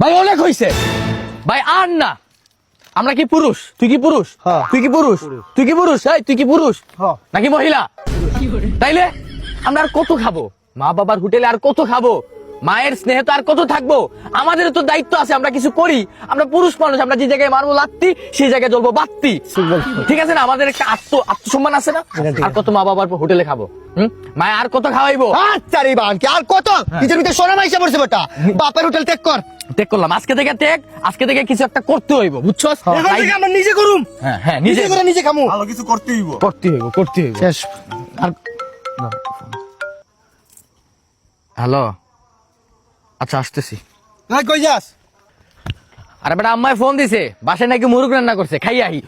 ভাই অনেক হইছে ভাই, আর না। আমরা কি পুরুষ? তুই কি পুরুষ? তুই কি পুরুষ? তুই কি পুরুষ? এই তুই কি পুরুষ নাকি মহিলা? তাইলে আমরা আর কত খাবো? মা বাবার হোটেলে আর কত খাবো? মায়ের স্নেহে তো আর কত থাকবো? আমাদের তো দায়িত্ব আছে, আমরা কিছু করি। আমরা পুরুষ মানুষ, আমরা যে জায়গায় মারবো লাত্তি সেই জায়গায় জ্বলবো বাত্তি। ঠিক আছে না? আমাদের একটা আত্মসম্মান আছে না? আর কত মা বাবার হোটেলে খাবো? মায় আর কত খাওয়াইবো? আচ্ছা রে বান, কি আর কত? নিজের ভিতরে সোনা মাইসা পড়ছে বেটা। বাপের হোটেল ত্যাগ কর। ত্যাগ করলাম আজকে থেকে, আজকে থেকে কিছু একটা করতে হইব, বুঝছস? এখন থেকে আমরা নিজে করুম। হ্যাঁ নিজে করে নিজে খামু। ভালো কিছু করতে হইব। করতে হইব। শেষ। আর হ্যালো, আচ্ছা আসতেছি। না কই যাস? আরে বেটা আম্মায় ফোন দিছে, বাসায় নাকি মুরগ রান্না করছে, খাই আহি।